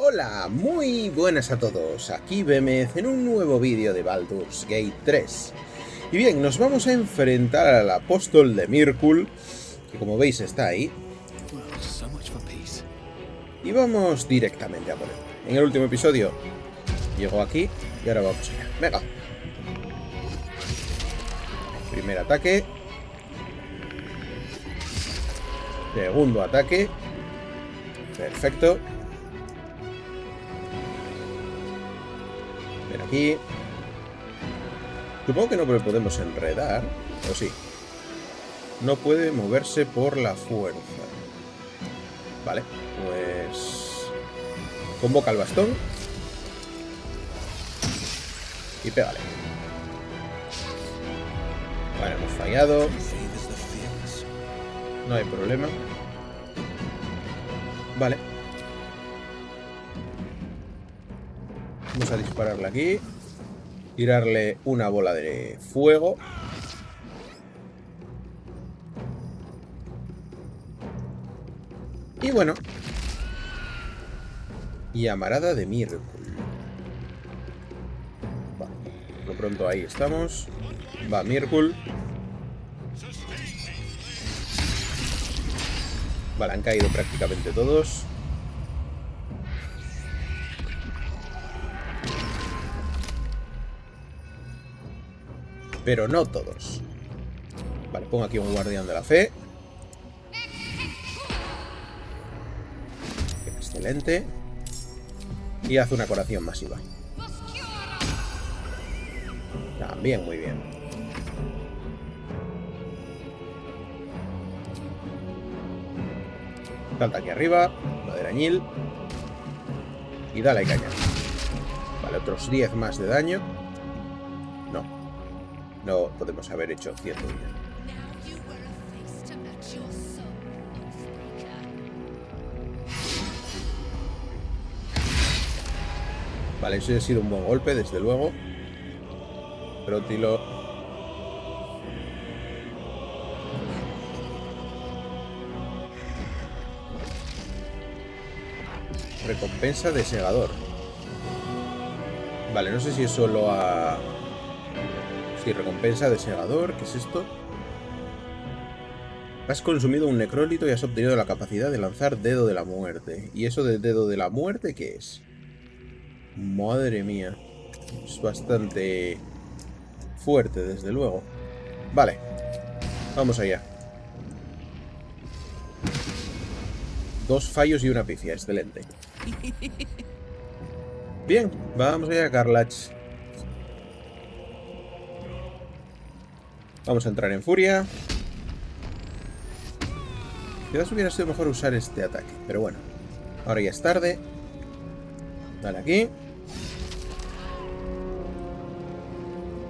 Hola, muy buenas a todos, aquí Vemez en un nuevo vídeo de Baldur's Gate 3. Y bien, nos vamos a enfrentar al Apóstol de Myrkul, que como veis está ahí. Y vamos directamente a por él. En el último episodio llegó aquí y ahora vamos allá. Venga. Primer ataque. Segundo ataque. Perfecto. Ven aquí. Supongo que no le podemos enredar. ¿O sí? No puede moverse por la fuerza. Vale, pues... convoca el bastón. Y pégale. Vale, hemos fallado. No hay problema. Vale. Vamos a dispararle aquí. Tirarle una bola de fuego. Y bueno. Llamarada de Myrkul. Vale. Por lo pronto ahí estamos. Va Myrkul. Vale, han caído prácticamente todos. Pero no todos. Vale, pongo aquí un guardián de la fe. Excelente. Y hace una curación masiva. También muy bien. Salta aquí arriba. Maderañil. Y dale caña. Vale, otros 10 más de daño. No. No podemos haber hecho 100 de vida. Vale, eso ha sido un buen golpe, desde luego. Prótilo. Recompensa de segador. Vale, no sé si es solo a... Sí, recompensa de segador. ¿Qué es esto? Has consumido un necrólito y has obtenido la capacidad de lanzar dedo de la muerte. ¿Y eso del dedo de la muerte qué es? Madre mía. Es bastante fuerte, desde luego. Vale. Vamos allá. 2 fallos y una pifia. Excelente. Bien, vamos allá, Carlach. Vamos a entrar en furia. Quizás hubiera sido mejor usar este ataque, pero bueno. Ahora ya es tarde. Dale aquí.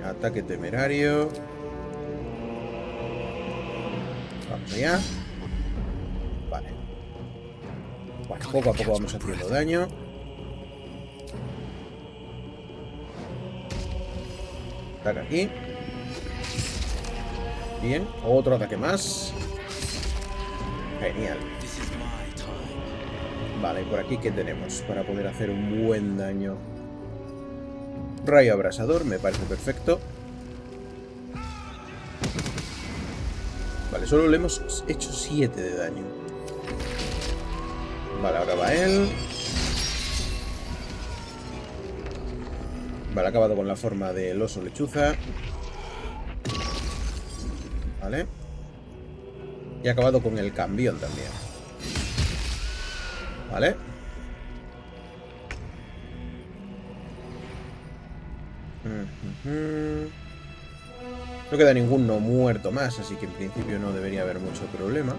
Ataque temerario. Vamos allá. Vale. Bueno, poco a poco vamos haciendo daño. Ataque aquí. Bien, otro ataque más. Genial. Vale, y por aquí ¿qué tenemos? Para poder hacer un buen daño. Rayo abrasador, me parece perfecto. Vale, solo le hemos hecho 7 de daño. Vale, ahora va él. Vale, ha acabado con la forma del oso lechuza. Vale. Y ha acabado con el cambión también. Vale. No queda ninguno muerto más, así que en principio no debería haber mucho problema.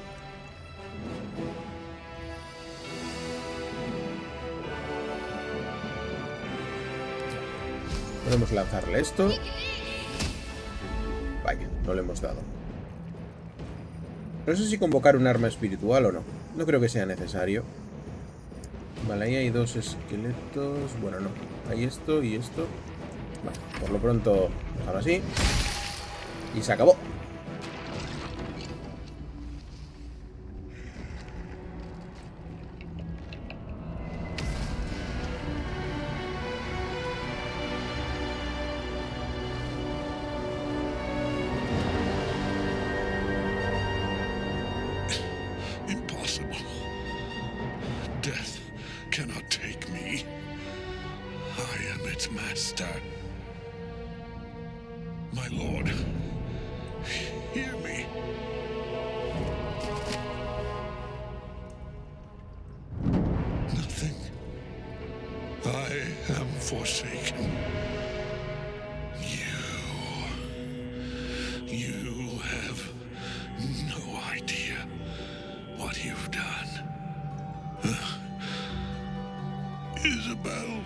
Podemos lanzarle esto. Vaya, no le hemos dado. No sé si convocar un arma espiritual o no. No creo que sea necesario. Vale, ahí hay 2 esqueletos. Bueno, no. Hay esto y esto. Vale, por lo pronto, dejarlo así. Y se acabó. cannot take me. I am its master. My lord, hear me. Nothing. I am forsaken. You have no idea what you've done. Isabel.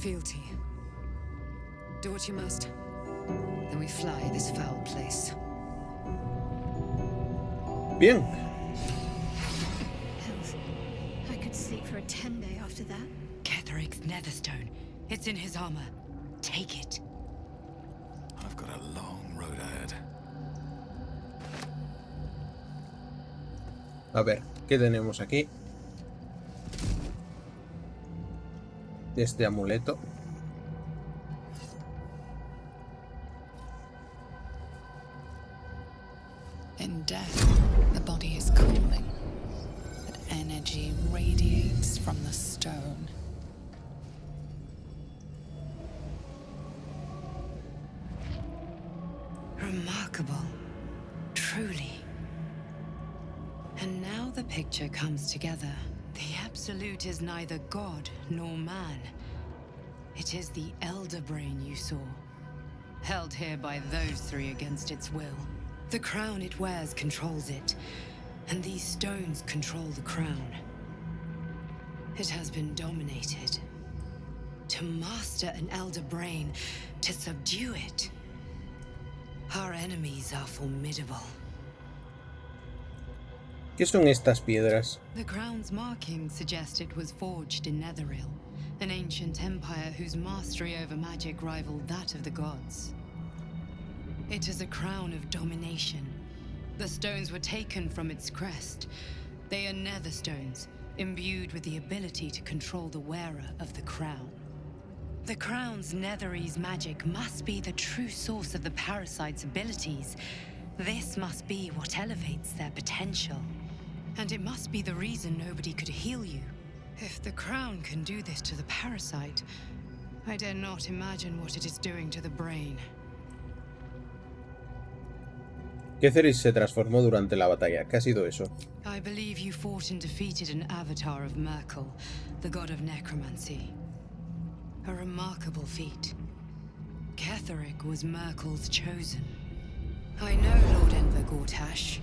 Fealty. Do what you must. Then we fly this foul place. Bien. Hells, I could sleep for a 10-day after that. Ketheric's netherstone. It's in his armor. Take it. I've got a long road ahead. A ver, ¿qué tenemos aquí? Este amuleto. In death, the body is cooling, but energy radiates from the stone. Remarkable. Truly. And now the picture comes together. The Absolute is neither god nor man. It is the Elder Brain you saw, held here by those three against its will. The crown it wears controls it, and these stones control the crown. It has been dominated. To master an Elder Brain, to subdue it. Our enemies are formidable. ¿Qué son estas piedras? The crown's markings suggest it was forged in Netheril, an ancient empire whose mastery over magic rivaled that of the gods. It is a crown of domination. The stones were taken from its crest. They are nether stones, imbued with the ability to control the wearer of the crown. The crown's Netherese magic must be the true source of the parasite's abilities. This must be what elevates their potential. And it must be the reason nobody could heal you. If the crown can do this to the parasite, I dare not imagine what it is doing to the brain. Ketheric se transformó durante la batalla. ¿Qué ha sido eso? I believe you fought and defeated an avatar of Myrkul, the god of necromancy. A remarkable feat. Ketheric was Myrkul's chosen. I know Lord Enver Gortash,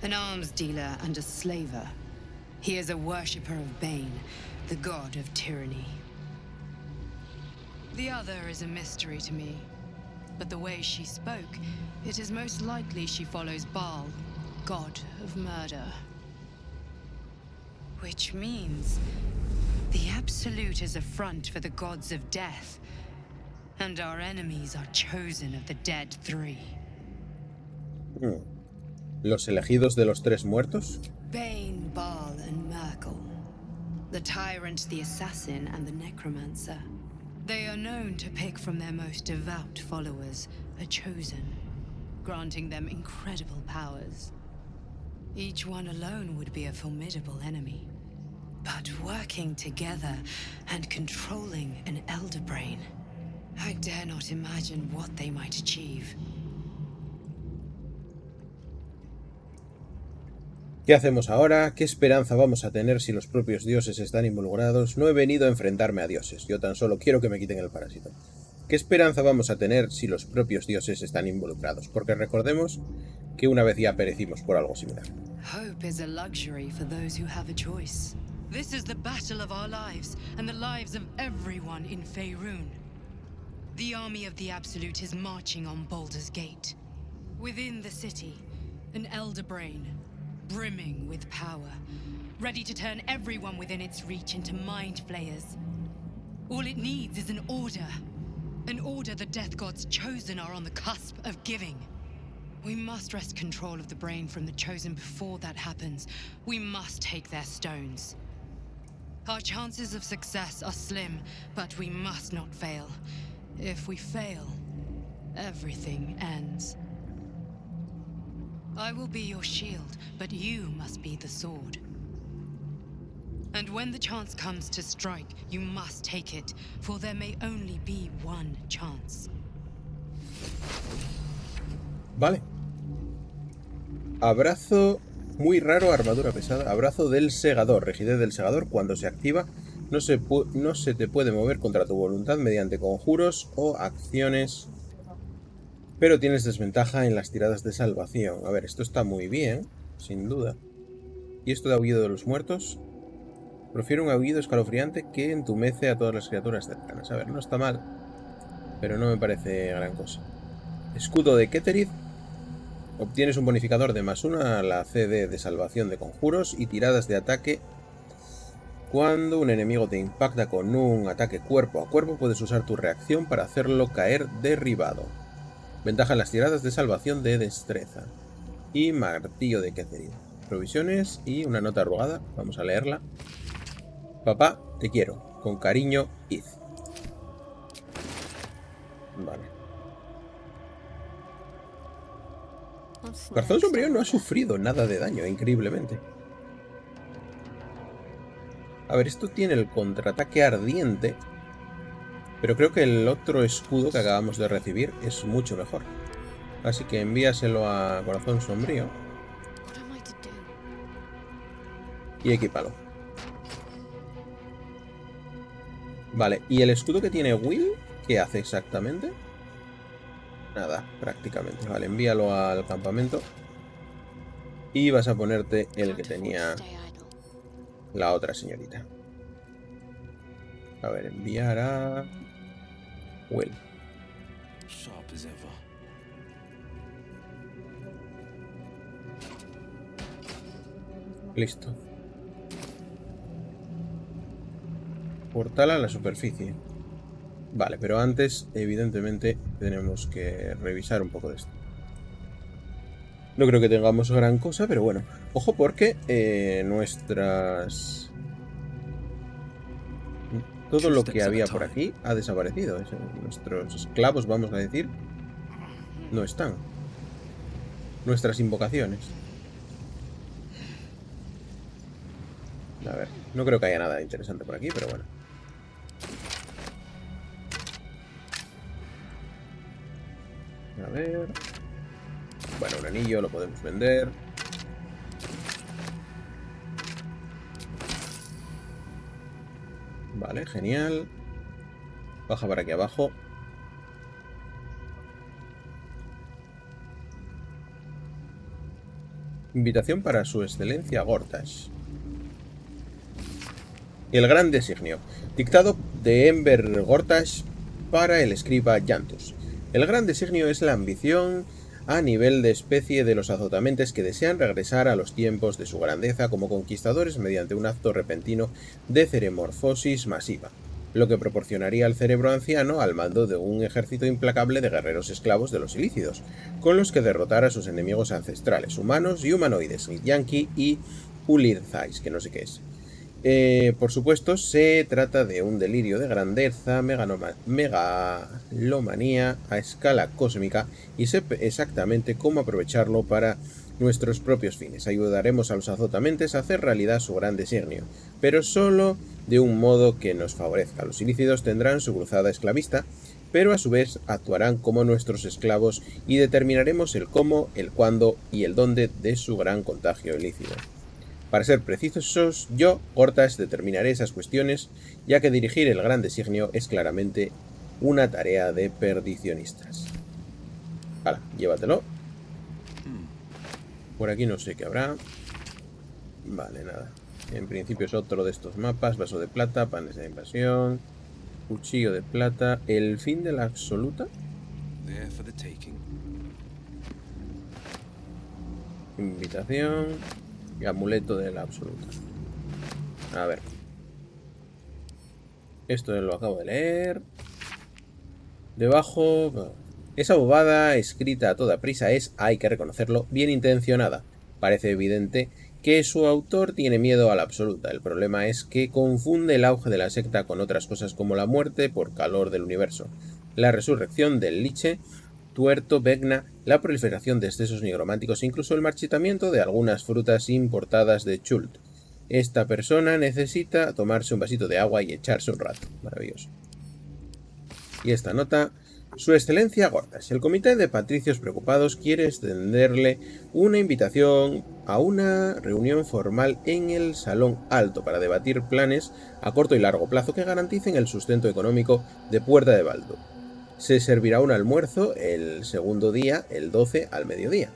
an arms dealer and a slaver. He is a worshipper of Bane, the god of tyranny. The other is a mystery to me, but the way she spoke, it is most likely she follows Baal, god of murder. Which means the Absolute is a front for the gods of death, and our enemies are chosen of the dead three. ¿Los elegidos de los tres muertos? Bane, Baal, and Myrkul. The tyrant, the assassin, and the necromancer. They are known to pick from their most devout followers a chosen, granting them incredible powers. Each one alone would be a formidable enemy. But working together and controlling an Elder Brain, I dare not imagine what they might achieve. ¿Qué hacemos ahora? ¿Qué esperanza vamos a tener si los propios dioses están involucrados? No he venido a enfrentarme a dioses, yo tan solo quiero que me quiten el parásito. ¿Qué esperanza vamos a tener si los propios dioses están involucrados? Porque recordemos que una vez ya perecimos por algo similar. Hope is a luxury for those who have a choice. This is the battle of our lives, and the lives of everyone in Faerun. The army of the Absolute is marching on Baldur's Gate. Within the city, an elder brain, brimming with power, ready to turn everyone within its reach into mind flayers. All it needs is an order the Death God's chosen are on the cusp of giving. We must wrest control of the brain from the chosen before that happens. We must take their stones. Our chances of success are slim, but we must not fail. If we fail, everything ends. I will be your shield, but you must be the sword. And when the chance comes to strike, you must take it, for there may only be one chance. Vale. Abrazo muy raro, armadura pesada. Abrazo del segador. Rigidez del segador. Cuando se activa, no se te puede mover contra tu voluntad mediante conjuros o acciones. Pero tienes desventaja en las tiradas de salvación. A ver, esto está muy bien, sin duda. ¿Y esto de aullido de los muertos? Prefiero un aullido escalofriante que entumece a todas las criaturas cercanas. A ver, no está mal, pero no me parece gran cosa. Escudo de Ketheric. Obtienes un bonificador de +1 a la CD de salvación de conjuros y tiradas de ataque. Cuando un enemigo te impacta con un ataque cuerpo a cuerpo, puedes usar tu reacción para hacerlo caer derribado. Ventaja en las tiradas de salvación de destreza. Y martillo de Ketheric. Provisiones y una nota arrugada. Vamos a leerla. Papá, te quiero. Con cariño, Id. Vale. Corazón sombrío no ha sufrido nada de daño, increíblemente. A ver, esto tiene el contraataque ardiente, pero creo que el otro escudo que acabamos de recibir es mucho mejor. Así que envíaselo a Corazón Sombrío y equípalo. Vale, ¿y el escudo que tiene Will? ¿Qué hace exactamente? Nada, prácticamente. Vale, envíalo al campamento. Y vas a ponerte el que tenía la otra señorita. A ver, enviar a Will. Listo. Portal a la superficie. Vale, pero antes, evidentemente, tenemos que revisar un poco de esto. No creo que tengamos gran cosa, pero bueno. Ojo porque todo lo que había por aquí ha desaparecido. Nuestros esclavos, vamos a decir, no están. Nuestras invocaciones. A ver, no creo que haya nada interesante por aquí, pero bueno. A ver... Bueno, un anillo lo podemos vender. Vale, genial. Baja para aquí abajo. Invitación para su excelencia Gortash. El gran designio. Dictado de Ember Gortash para el escriba Yantus. El gran designio es la ambición a nivel de especie de los azotamentes que desean regresar a los tiempos de su grandeza como conquistadores mediante un acto repentino de ceremorfosis masiva, lo que proporcionaría al cerebro anciano al mando de un ejército implacable de guerreros esclavos de los ilícidos, con los que derrotar a sus enemigos ancestrales, humanos y humanoides, Yankee y Ulirthais, que no sé qué es. Por supuesto, se trata de un delirio de grandeza, megalomanía a escala cósmica y sé exactamente cómo aprovecharlo para nuestros propios fines. Ayudaremos a los azotamentes a hacer realidad su gran designio, pero solo de un modo que nos favorezca. Los ilícidos tendrán su cruzada esclavista, pero a su vez actuarán como nuestros esclavos y determinaremos el cómo, el cuándo y el dónde de su gran contagio ilícito. Para ser precisos, yo, Gortash, determinaré esas cuestiones, ya que dirigir el gran designio es claramente una tarea de perdicionistas. Hala, llévatelo. Por aquí no sé qué habrá. Vale, nada. En principio es otro de estos mapas. Vaso de plata, panes de invasión, cuchillo de plata. El fin de la absoluta. Invitación y amuleto de la absoluta. A ver. Esto lo acabo de leer. Debajo... Esa bobada escrita a toda prisa es, hay que reconocerlo, bien intencionada. Parece evidente que su autor tiene miedo a la absoluta. El problema es que confunde el auge de la secta con otras cosas como la muerte por calor del universo, la resurrección del liche, tuerto, vegna, la proliferación de excesos nigrománticos e incluso el marchitamiento de algunas frutas importadas de Chult. Esta persona necesita tomarse un vasito de agua y echarse un rato. Maravilloso. Y esta nota... Su excelencia Gortash, el comité de patricios preocupados quiere extenderle una invitación a una reunión formal en el Salón Alto para debatir planes a corto y largo plazo que garanticen el sustento económico de Puerta de Baldur. Se servirá un almuerzo el segundo día, el 12 al mediodía.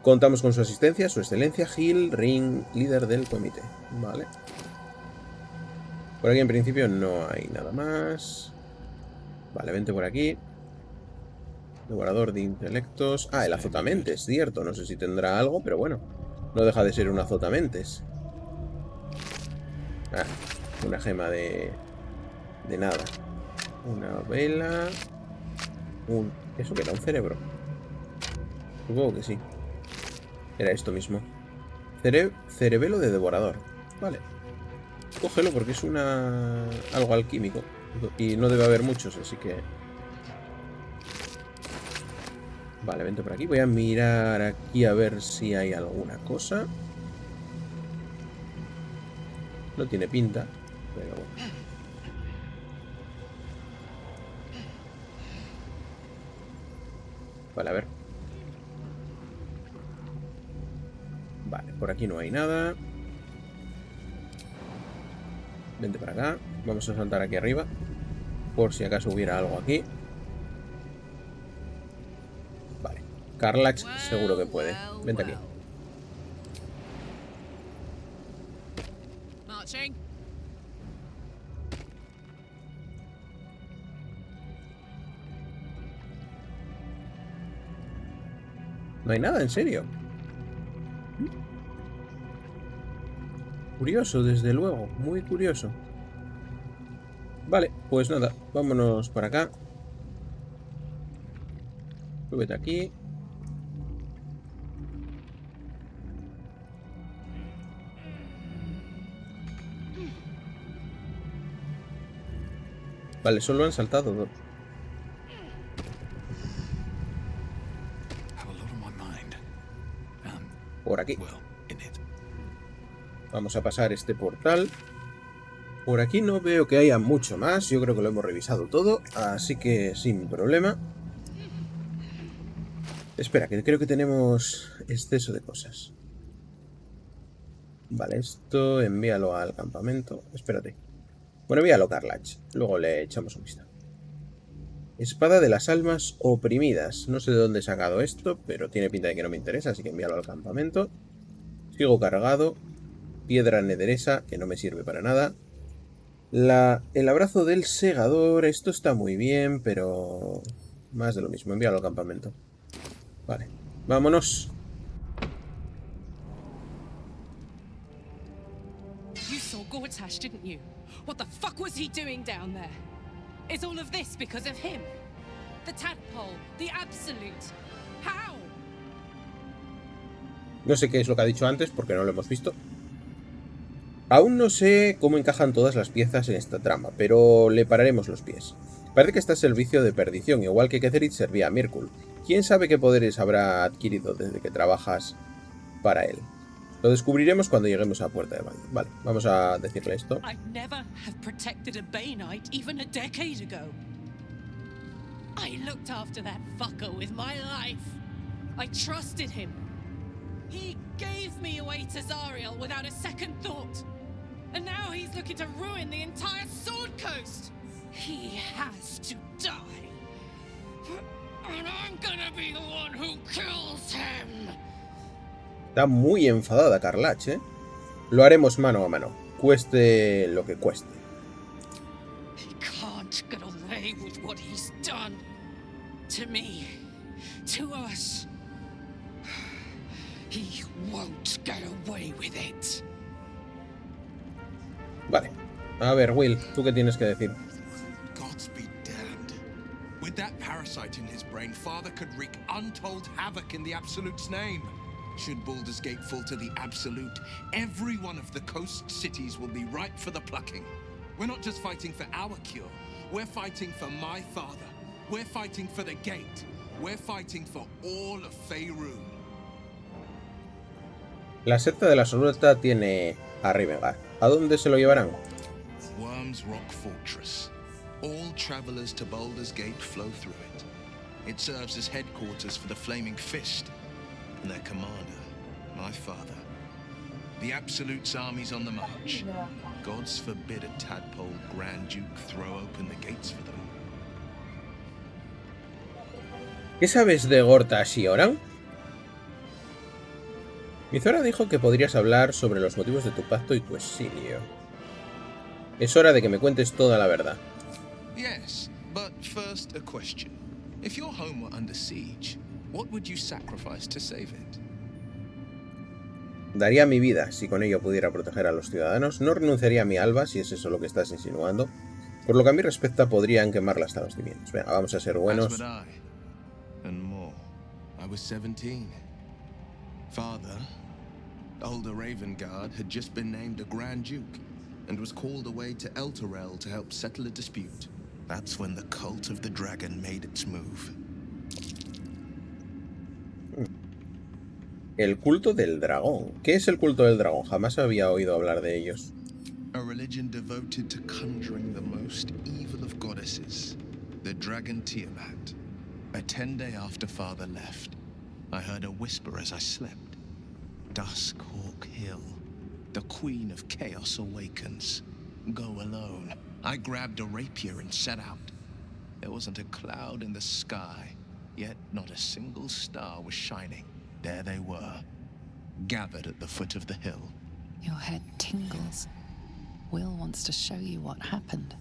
Contamos con su asistencia, su excelencia Gil Ring, líder del comité. Vale. Por aquí en principio no hay nada más. Vale, vente por aquí. Devorador de intelectos. Ah, el azotamentes, cierto. No sé si tendrá algo, pero bueno. No deja de ser un azotamentes. Ah, una gema de nada. Una vela. ¿Eso qué era? ¿Un cerebro? Supongo que sí. Era esto mismo. Cerebelo de devorador. Vale. Cógelo porque es algo alquímico. Y no debe haber muchos, así que... Vale, vente por aquí. Voy a mirar aquí a ver si hay alguna cosa. No tiene pinta, pero bueno. Vale, a ver. Vale, por aquí no hay nada. Vente para acá. Vamos a saltar aquí arriba. Por si acaso hubiera algo aquí. Vale. Karlach seguro que puede. Vente aquí. No hay nada, en serio. Curioso, desde luego. Muy curioso. Vale, pues nada. Vámonos para acá. Súbete aquí. Vale, solo han saltado dos. Por aquí. Vamos a pasar este portal. Por aquí no veo que haya mucho más. Yo creo que lo hemos revisado todo. Así que sin problema. Espera, que creo que tenemos exceso de cosas. Vale, esto envíalo al campamento. Espérate. Bueno, envíalo a Karlach. Luego le echamos un vistazo. Espada de las almas oprimidas. No sé de dónde he sacado esto, pero tiene pinta de que no me interesa, así que envíalo al campamento. Sigo cargado. Piedra Netheresa, que no me sirve para nada. El abrazo del segador. Esto está muy bien, pero... más de lo mismo. Envíalo al campamento. Vale. Vámonos. You saw Gortash, didn't you? What the fuck was he doing down there? Is all of this because of him? The tadpole, the absolute. How? No sé qué es lo que ha dicho antes porque no lo hemos visto. Aún no sé cómo encajan todas las piezas en esta trama, pero le pararemos los pies. Parece que está a servicio de perdición, igual que Ketheric servía a Myrkul. ¿Quién sabe qué poderes habrá adquirido desde que trabajas para él? Lo descubriremos cuando lleguemos a Puerta de Baldur. Vale, vamos a decirle esto. I'd never have protected a Bay Knight even a decade ago. I looked after that fucker with my life. I trusted him. He gave me away to Zariel without a second thought. And now he's looking to ruin the entire Sword Coast. He has to die. And I'm gonna be the one who kills him. Está muy enfadada Carlach, ¿eh? Lo haremos mano a mano, cueste lo que cueste. He can't get away with what he's done. To me. To us. He won't get away with it. Vale. A ver, Will, ¿tú qué tienes que decir? Gods be damned. With that parasite in his brain, Father could wreak untold havoc in the Absolute's name. Should Baldur's Gate fall to the Absolute, every one of the coast cities will be ripe for the plucking. We're not just fighting for our cure. We're fighting for my father. We're fighting for the Gate. We're fighting for all of Faerun. La secta de la Absoluta tiene a Rivengar. ¿A dónde se lo llevarán? Worm's Rock Fortress. All travelers to Baldur's Gate flow through it. It serves as headquarters for the Flaming Fist and their commander, my father. The Absolute's army's on the march. Gods forbid a tadpole Grand Duke throw open the gates for them. ¿Qué sabes de Gortash y Oran? Mizora dijo que podrías hablar sobre los motivos de tu pacto y tu exilio. Es hora de que me cuentes toda la verdad. Yes, but first a question. If your home were under siege, what would you sacrifice to save it? Daría mi vida si con ello pudiera proteger a los ciudadanos. No renunciaría a mi alba, si es eso lo que estás insinuando. Por lo que a mí respecta, podrían quemarla hasta los cimientos. Venga, vamos a ser buenos. As would I, and more. I was 17. Father, older Ravengard, had just been named a Grand Duke and was called away to Elturel to help settle a dispute. That's when the cult of the dragon made its move. El culto del dragón. ¿Qué es el culto del dragón? Jamás había oído hablar de ellos. A religion devoted to conjuring the most evil of goddesses, the dragon Tiamat. A 10 day after Father left, I heard a whisper as I slept. Duskhawk Hill, the queen of chaos awakens. Go alone. I grabbed a rapier and set out. There wasn't a cloud in the sky, yet not a single star was shining. There they were, gathered at the foot of the hill. Your head tingles. Will wants to show you what happened.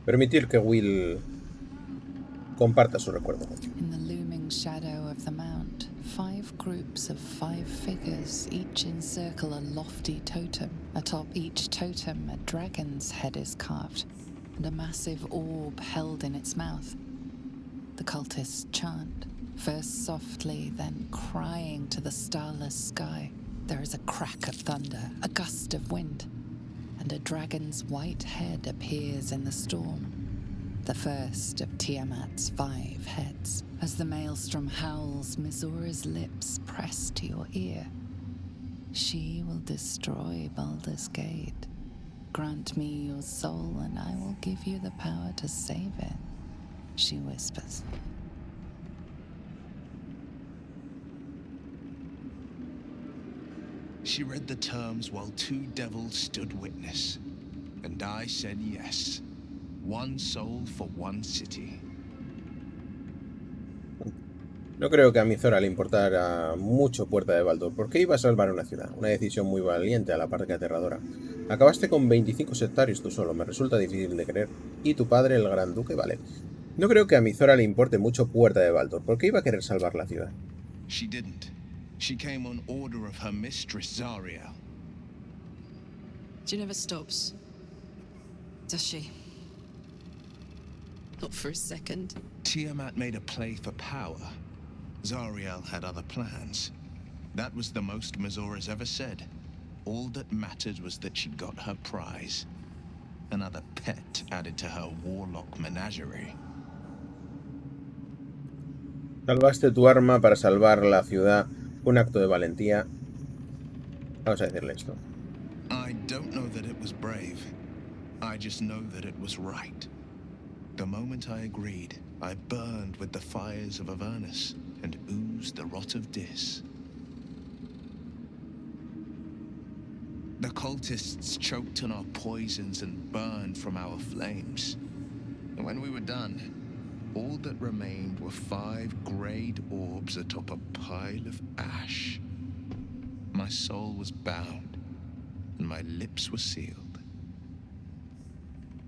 Permitir que Will comparta su recuerdo. In the looming shadow of the mount, 5 groups of 5 figures each encircle a lofty totem. Atop each totem, a dragon's head is carved, and a massive orb held in its mouth. The cultists chant, first softly, then crying to the starless sky. There is a crack of thunder, a gust of wind, and a dragon's white head appears in the storm. The first of Tiamat's 5 heads. As the maelstrom howls, Mizora's lips press to your ear. She will destroy Baldur's Gate. Grant me your soul and I will give you the power to save it, she whispers. She read the terms while 2 devils stood witness, and I said yes. 1 soul for 1 city. No creo que a Mizora le importara mucho Puerta de Baldur. ¿Por qué iba a salvar una ciudad? Una decisión muy valiente a la par que aterradora. Acabaste con 25 sectarios tú solo. Me resulta difícil de creer. ¿Y tu padre, el gran duque? Vale. No creo que a Mizora le importe mucho Puerta de Baldur. ¿Por qué iba a querer salvar la ciudad? She didn't. She came on order of her mistress, Zariel. She never stops, does she? Not for a second. Tiamat made a play for power. Zariel had other plans. That was the most Mizora's ever said. All that mattered was that she got her prize. Another pet added to her warlock menagerie. Salvaste tu arma para salvar la ciudad. Un acto de valentía. Vamos a decirle esto. I don't know that it was brave. I just know that it was right. The moment I agreed, I burned with the fires of Avernus and oozed the rot of Dis. The cultists choked on our poisons and burned from our flames. And when we were done, all that remained were 5 greyed orbs atop a pile of ash. My soul was bound, and my lips were sealed.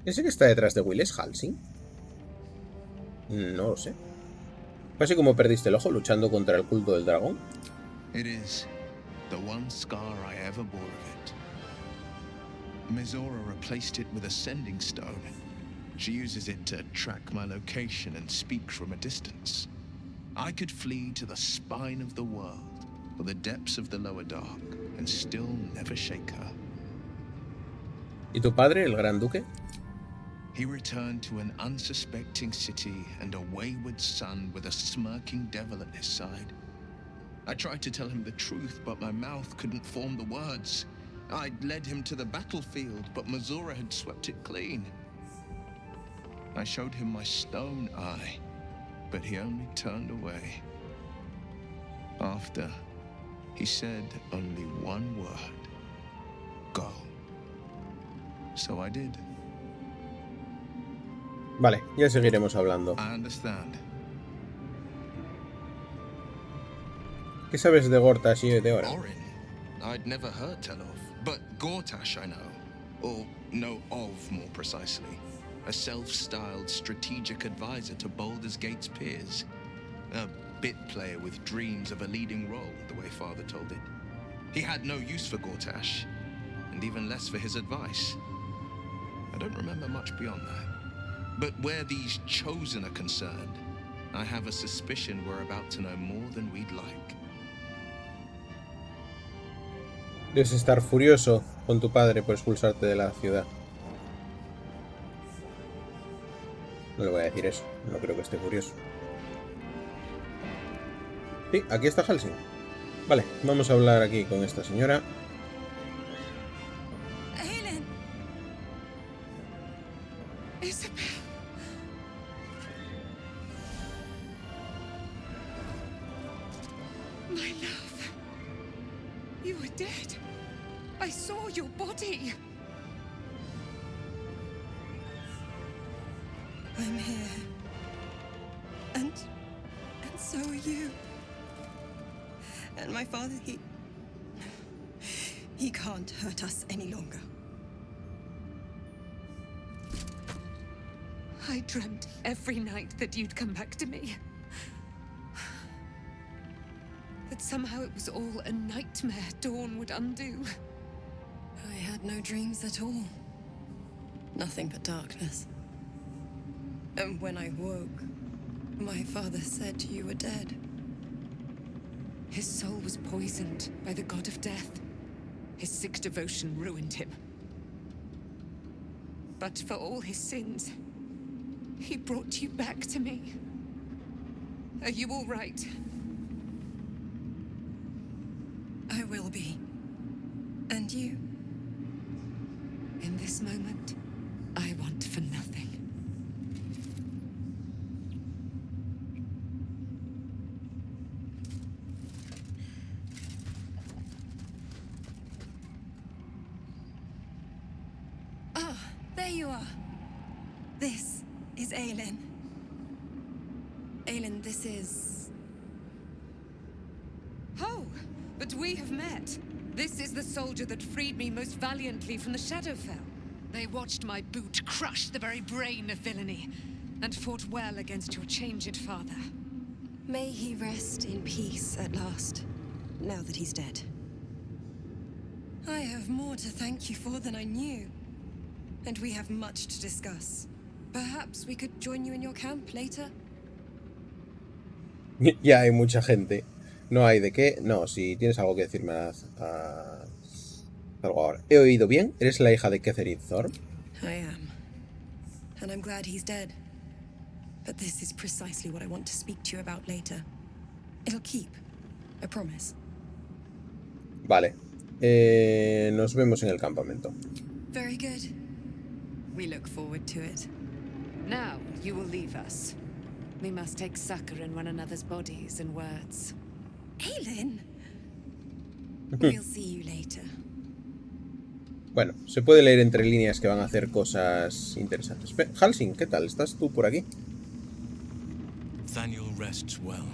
¿Ese que está detrás de Will es Halsin? No lo sé. ¿Fue así como perdiste el ojo luchando contra el culto del dragón? It is the one scar I ever bore of it. Mizora replaced it with a sending stone. She uses it to track my location and speak from a distance. I could flee to the spine of the world or the depths of the lower dark and still never shake her. ¿Y tu padre, el Gran Duque? He returned to an unsuspecting city and a wayward son with a smirking devil at his side. I tried to tell him the truth, but my mouth couldn't form the words. I'd led him to the battlefield, but Mizora had swept it clean. I showed him my stone eye, but he only turned away. After, he said only one word. Go. So I did. Vale, ya seguiremos hablando. I understand. ¿Qué sabes de Gortash y de ahora? Orin, I'd never heard tell of, but Gortash I know. Or know of, more precisely. A self-styled strategic advisor to Baldur's Gate's peers. A bit player with dreams of a leading role, the way Father told it. He had no use for Gortash, and even less for his advice. I don't remember much beyond that. But where these chosen are concerned, I have a suspicion we're about to know more than we'd like. Debes estar furioso con tu padre por expulsarte de la ciudad. No le voy a decir eso, no creo que esté furioso. Sí, aquí está Halsin. Vale, vamos a hablar aquí con esta señora. Helen! Isabel! My love. You were dead. I saw your body. I'm here. And so are you. And my father, he can't hurt us any longer. I dreamt every night that you'd come back to me. That somehow it was all a nightmare Dawn would undo. I had no dreams at all. Nothing but darkness. And when I woke, my father said you were dead. His soul was poisoned by the god of death. His sick devotion ruined him. But for all his sins, he brought you back to me. Are you all right? I will be. And you? In this moment, I want for nothing. There you are. This is Aelin. Aelin, this is... Oh, but we have met. This is the soldier that freed me most valiantly from the Shadowfell. They watched my boot crush the very brain of villainy, and fought well against your changed father. May he rest in peace at last, now that he's dead. I have more to thank you for than I knew. And we have much to discuss. Perhaps we could join you in your camp later? Ya hay mucha gente. No hay de qué. No, si tienes algo que decirme, algo ahora. ¿He oído bien? ¿Eres la hija de Ketheric Thorm? I am. And I'm glad he's dead. But this is precisely what I want to speak to you about later. It'll keep. I promise. Vale. Nos vemos en el campamento. Very good. We look forward to it. Now, you will leave us. We must take succor in one another's bodies and words. Aelin! We'll see you later. Bueno, se puede leer entre líneas que van a hacer cosas interesantes. Halsin, ¿qué tal? ¿Estás tú por aquí? rests well.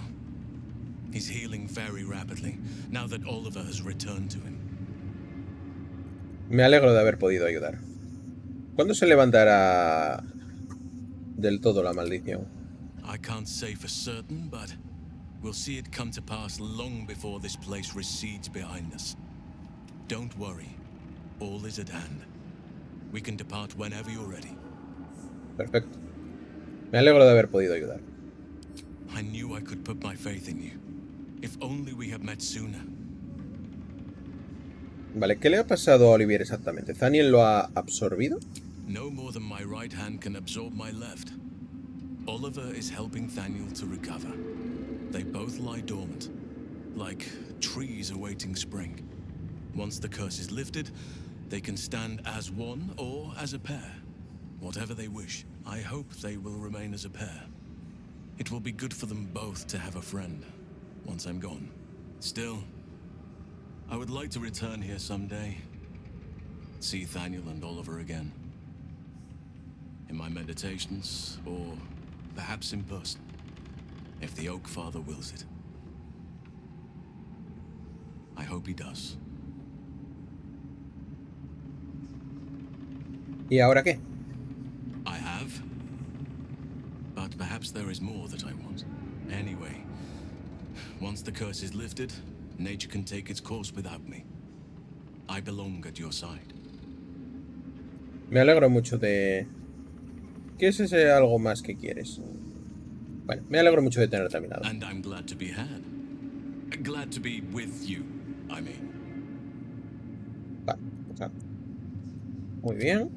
He's healing very rapidly, now that Oliver has returned to him. Me alegro de haber podido ayudar. ¿Cuándo se levantará del todo la maldición? I can't say for certain, but we'll see it come to pass long before this place recedes behind us. Don't worry. All is at hand. We can depart whenever you're ready. Perfecto. Me alegro de haber podido ayudar. I knew I could put my faith in you. If only we had met sooner. Vale, ¿qué le ha pasado a Olivier exactamente? ¿Thaniel lo ha absorbido? No more than my right hand can absorb my left. Oliver is helping Thaniel to recover. They both lie dormant, like trees awaiting spring. Once the curse is lifted, they can stand as one or as a pair. Whatever they wish, I hope they will remain as a pair. It will be good for them both to have a friend, once I'm gone. Still, I would like to return here someday. See Thaniel and Oliver again. In my meditations, or perhaps in person, if the Oak Father wills it. I hope he does. ¿Y ahora qué? I have. But perhaps there is more that I want. Anyway, once the curse is lifted, nature can take its course without me. I belong at your side. Me alegro mucho de... ¿Qué es ese algo más que quieres? Bueno, me alegro mucho de tenerte a mi lado. And I'm glad to be had. Glad to be with you, I mean. Vale, o sea, muy bien.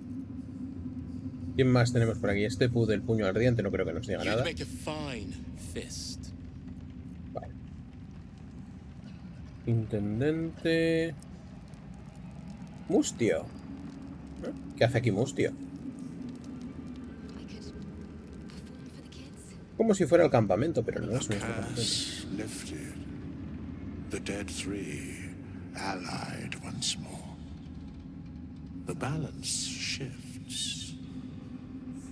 ¿Quién más tenemos por aquí? Este Pu del puño ardiente no creo que nos diga nada. Vale. Intendente... Mustio. ¿Qué hace aquí Mustio? Como si fuera el campamento, pero no es nuestro campamento. Lifted. The dead three allied once more. The balance shifts.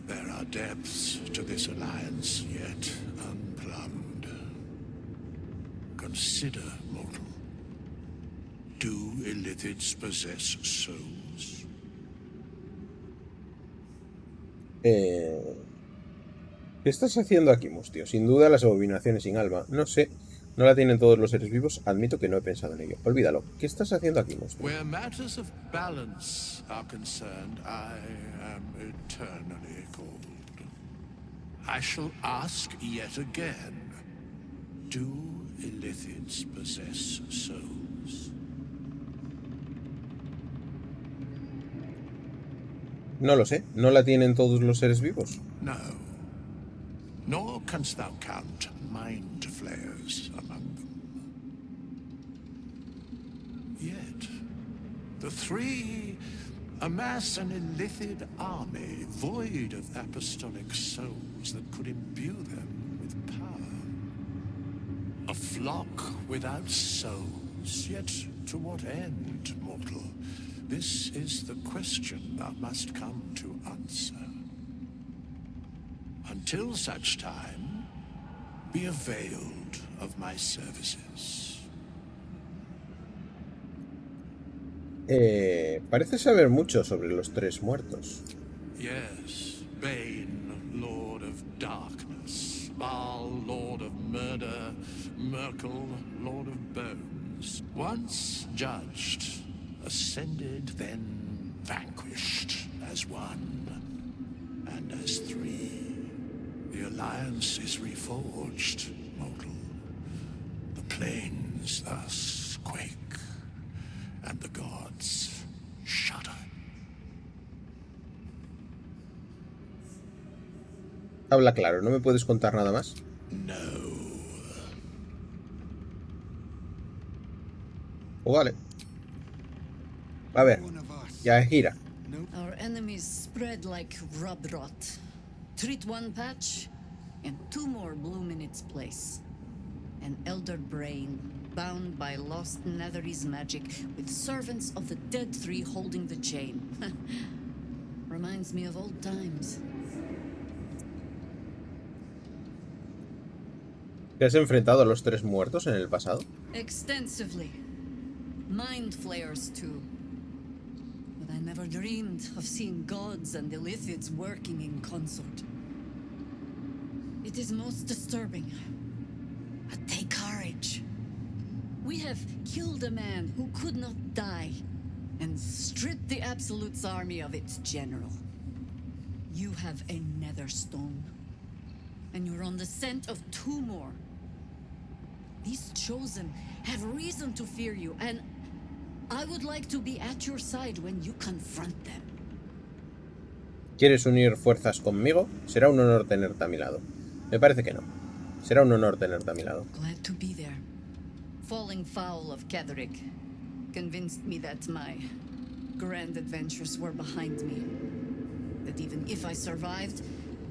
There are depths to this alliance yet unplumbed. Consider, mortal. Do illithids possess souls? ¿Qué estás haciendo aquí, Mustio? Sin duda las abominaciones sin alma. No sé, no la tienen todos los seres vivos. Admito que no he pensado en ello. Olvídalo. ¿Qué estás haciendo aquí, Mustio? Where matters of balance are concerned, I am eternally cold. I shall ask yet again. Do illithids possess souls? No lo sé. ¿No la tienen todos los seres vivos? No. Nor canst thou count mind flayers among them. Yet, the three amass an illithid army void of apostolic souls that could imbue them with power. A flock without souls, yet to what end, mortal? This is the question thou must come to answer. Until such time, be availed of my services. Parece saber mucho sobre los tres muertos. Yes, Bane, Lord of Darkness, Baal, Lord of Murder, Myrkul, Lord of Bones. Once judged, ascended, then vanquished as one, and as three. The alliance is reforged, mortal. The plains thus quake, and the gods shudder. Habla claro, ¿no me puedes contar nada más? No. Oh, vale. A ver, Jaheira. Our enemies spread like rub rot. Treat one patch, and two more bloom in its place. An elder brain, bound by lost Netherese magic, with servants of the dead three holding the chain. Reminds me of old times. ¿Te has enfrentado a los 3 muertos en el pasado? Extensively. Mind flayers too. But I never dreamed of seeing gods and illithids working in consort. It is most disturbing. But take courage. We have killed a man who could not die, and stripped the Absolute's army of its general. You have a nether stone, and you're on the scent of 2 more. These chosen have reason to fear you, and I would like to be at your side when you confront them. ¿Quieres unir fuerzas conmigo? Será un honor tenerte a mi lado. Me parece que no. Será un honor tenerte a mi lado. Glad to be there. Falling foul of Ketheric convinced me that my grand adventures were behind me. That even if I survived,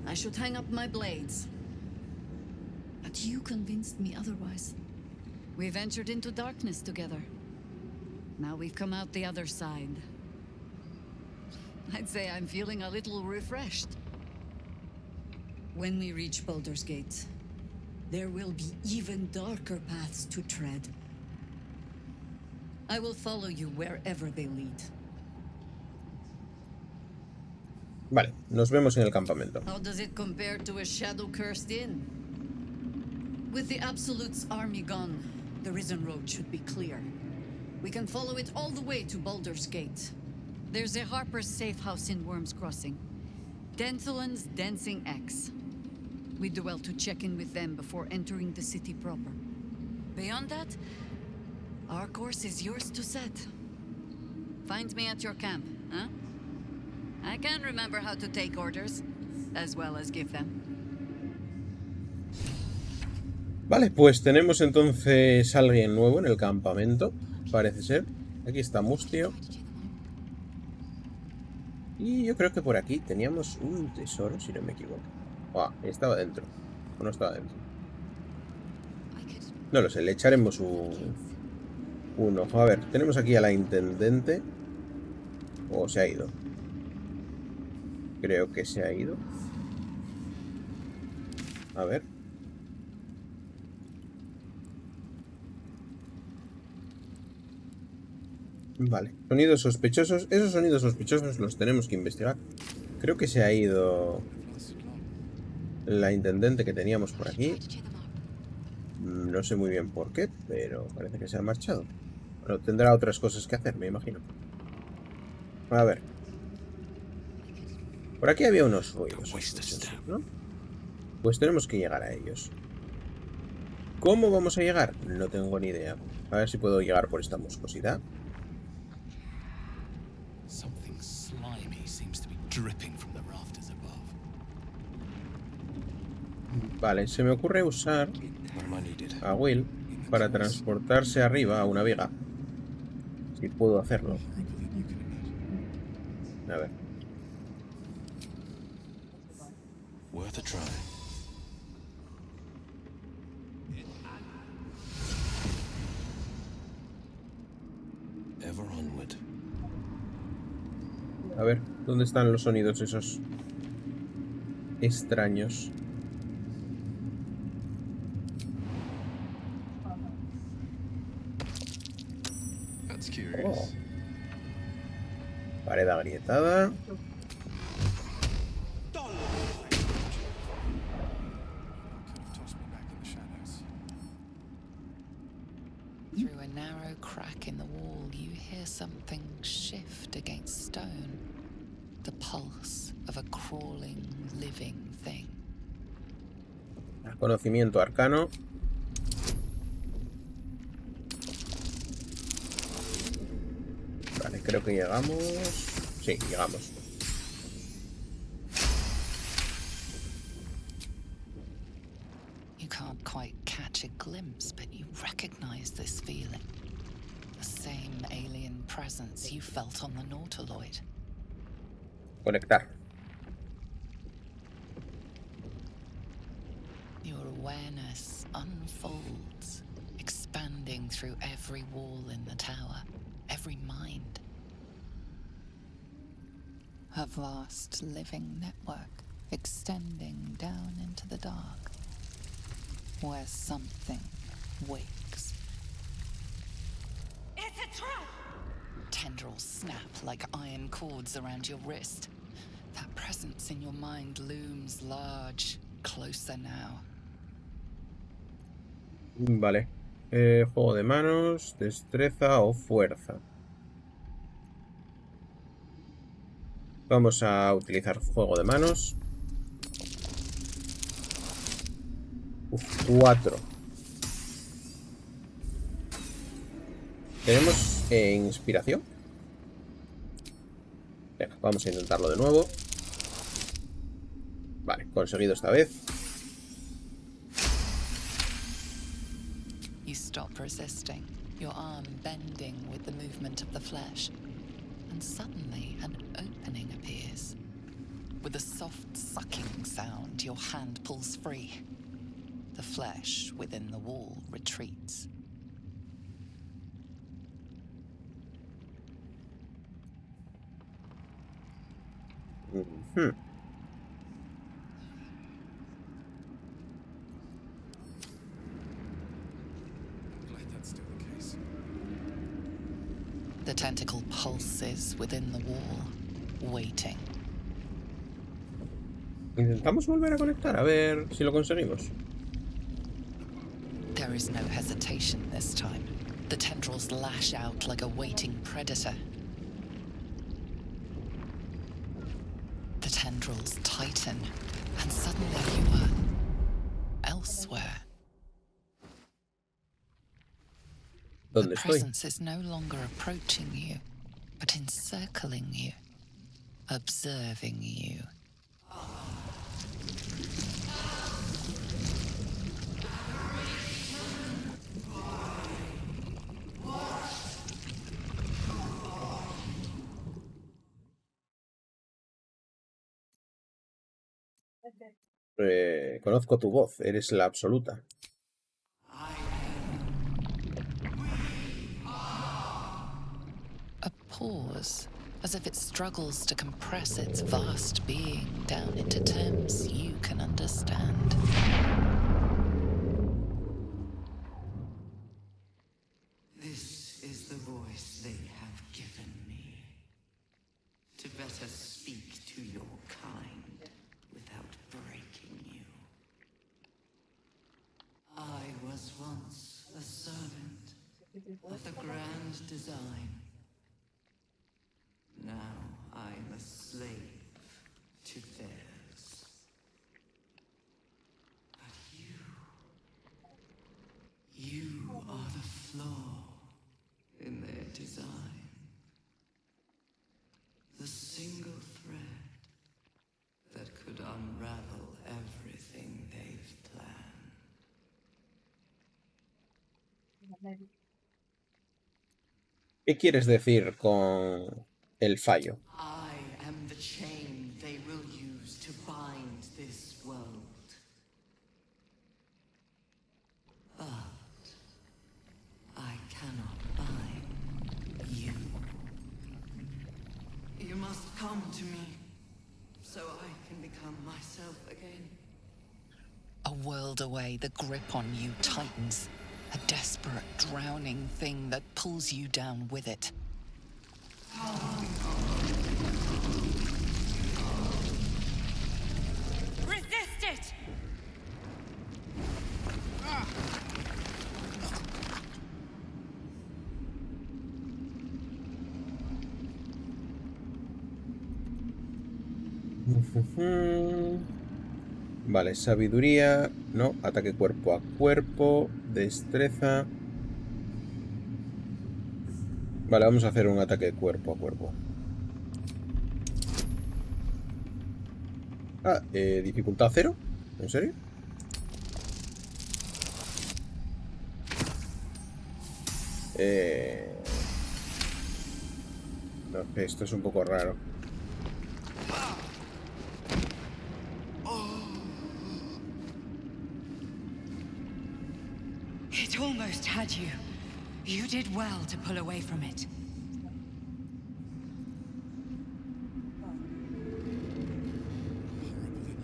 I should hang up my blades. But you convinced me otherwise. We ventured into darkness together. Now we've come out the other side. I'd say I'm feeling a little refreshed. When we reach Baldur's Gate, there will be even darker paths to tread. I will follow you wherever they lead. Vale, nos vemos en el campamento. How does it compare to a shadow-cursed inn? With the Absolute's army gone, the Risen Road should be clear. We can follow it all the way to Baldur's Gate. There's a Harper's safe house in Worm's Crossing. Denthalen's Dancing Axe. We do well to check in with them before entering the city proper. Beyond that, our course is yours to set. Find me at your camp, huh? I can remember how to take orders, as well as give them. Vale, pues tenemos entonces a alguien nuevo en el campamento, parece ser. Aquí está Mustio. Y yo creo que por aquí teníamos un tesoro, si no me equivoco. Estaba dentro. ¿O no estaba dentro? No lo sé, le echaremos un ojo. A ver, tenemos aquí a la intendente. ¿O se ha ido? Creo que se ha ido. A ver. Vale, sonidos sospechosos. Esos sonidos sospechosos los tenemos que investigar. Creo que se ha ido la intendente que teníamos por aquí. No sé muy bien por qué, pero parece que se ha marchado. Bueno, tendrá otras cosas que hacer, me imagino. A ver. Por aquí había unos ruidos sospechosos, ¿no? Pues tenemos que llegar a ellos. ¿Cómo vamos a llegar? No tengo ni idea. A ver si puedo llegar por esta muscosidad. Vale, se me ocurre usar a Will para transportarse arriba a una viga. Si puedo hacerlo. A ver. Worth a try. Ever onward. A ver, ¿dónde están los sonidos esos extraños? Oh. Pared agrietada. Through a narrow crack in the wall, you hear something shift against stone. The pulse of a crawling, living thing. Conocimiento arcano. Vale, creo que llegamos. Sí, llegamos. You can't quite catch a glimpse, but you recognize this feeling. The same alien presence you felt on the Nautiloid. Conectar. Your awareness unfolds, expanding through every wall in the tower, every mind. A vast living network extending down into the dark. where something wakes. It's a trap! Tendrils snap like iron cords around your wrist. That presence in your mind looms large, closer now. Vale. Juego de manos, destreza o fuerza. Vamos a utilizar juego de manos. 4. Tenemos inspiración. Venga, vamos a intentarlo de nuevo. Vale, conseguido esta vez. You stop resisting, your arm bending with the movement of the flesh. And suddenly an opening appears. With a soft sucking sound, your hand pulls free. The flesh within the wall retreats. Mm-hmm. The tentacle pulses within the wall, waiting. Intentamos volver a conectar, a ver si lo conseguimos. There is no hesitation this time. The tendrils lash out like a waiting predator. The tendrils tighten, and suddenly you are elsewhere. The presence is no longer approaching you, but encircling you, observing you. Conozco tu voz, eres la absoluta. A pause, as if it struggles to compress its vast being down into terms you can understand. This is the voice they have given me, to better speak to your kind without breaking you. I was once a servant of the grand design. Now I'm a slave to theirs. But you are the flaw in their design. The single thread that could unravel everything they've planned. ¿Qué quieres decir con el fallo? I am the chain they will use to bind this world. But I cannot bind you. You must come to me, so I can become myself again. A world away, the grip on you tightens. A desperate, drowning thing that pulls you down with it. Resist it! Vale, sabiduría. No, ataque cuerpo a cuerpo. Destreza. Vale, vamos a hacer un ataque cuerpo a cuerpo. Ah, dificultad 0. ¿En serio? No, esto es un poco raro. It almost had you. You did well to pull away from it.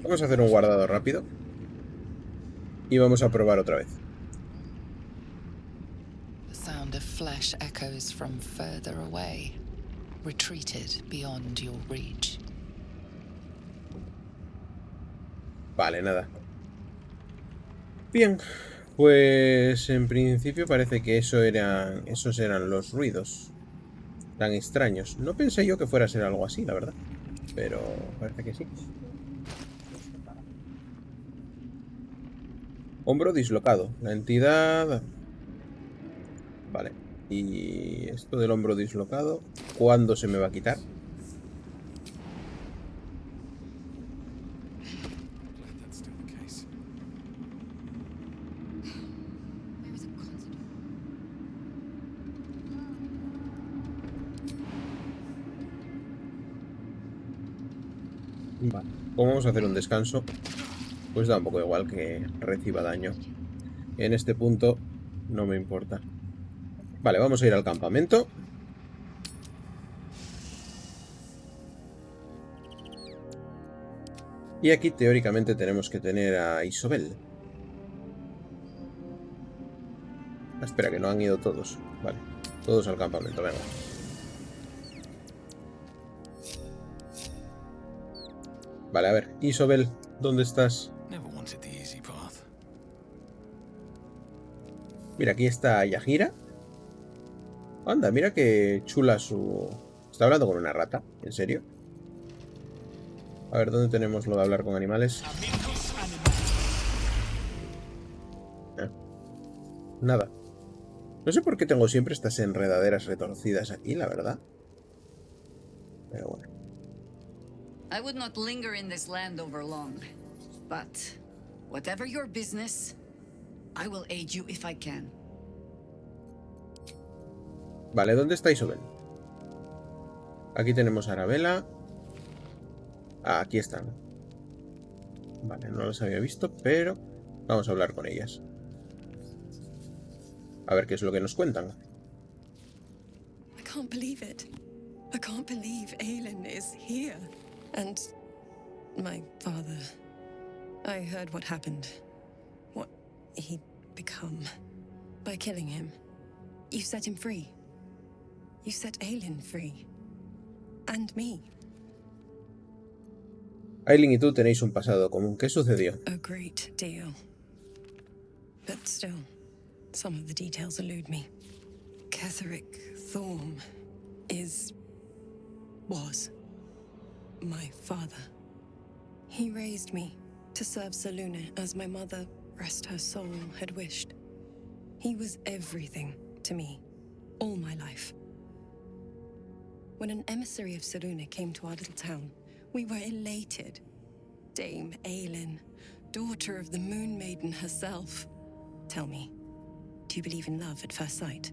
Vamos a hacer un guardado rápido. Y vamos a probar otra vez. The sound of flesh echoes from further away, retreated beyond your reach. Vale, nada. Bien, pues en principio parece que esos eran los ruidos tan extraños. No pensé yo que fuera a ser algo así, la verdad. Pero parece que sí. Hombro dislocado. La entidad... Vale. Y esto del hombro dislocado, ¿cuándo se me va a quitar? Vale. Como vamos a hacer un descanso, pues da un poco igual que reciba daño. En este punto no me importa. Vale, vamos a ir al campamento. Y aquí teóricamente tenemos que tener a Isobel. Ah, espera, que no han ido todos. Vale, todos al campamento, venga. Vale, a ver, Isobel, ¿dónde estás? Mira, aquí está Jaheira. Anda, mira qué chula su... Está hablando con una rata, ¿en serio? A ver, ¿dónde tenemos lo de hablar con animales? Nada. No sé por qué tengo siempre estas enredaderas retorcidas aquí, la verdad. Pero bueno. I would not linger in this land over long, but whatever your business, I will aid you if I can. Vale, ¿dónde está Isobel? Aquí tenemos a Arabella. Ah, aquí están. Vale, no las había visto, pero vamos a hablar con ellas. A ver qué es lo que nos cuentan. I can't believe it. I can't believe Aelin is here. And my father. I heard what happened. What he'd become. By killing him. You set him free. You set Aelin free. And me. Aelin y tú tenéis un pasado común. ¿Qué sucedió? A great deal. But still, some of the details elude me. Ketheric Thorm was my father. He raised me to serve Selûne as my mother, rest her soul, had wished. He was everything to me, all my life. When an emissary of Selûne came to our little town, we were elated. Dame Aelin, daughter of the Moon Maiden herself. Tell me, do you believe in love at first sight?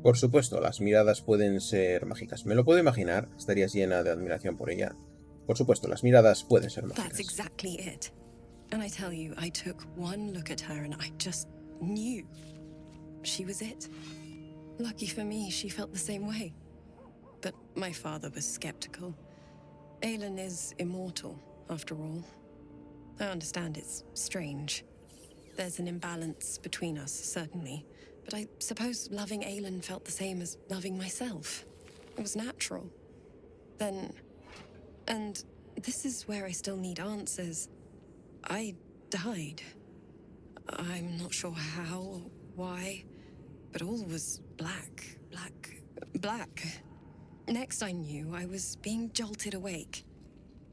Por supuesto, las miradas pueden ser mágicas. Me lo puedo imaginar. Estarías llena de admiración por ella. Por supuesto, las miradas pueden ser mágicas. That's exactly it. And I tell you, I took one look at her and I just knew. She was it. Lucky for me, she felt the same way. But my father was skeptical. Aelin is immortal, after all. I understand it's strange. There's an imbalance between us, certainly. But I suppose loving Aelin felt the same as loving myself. It was natural. Then... And this is where I still need answers. I died. I'm not sure how or why, but all was black. Next I knew, I was being jolted awake.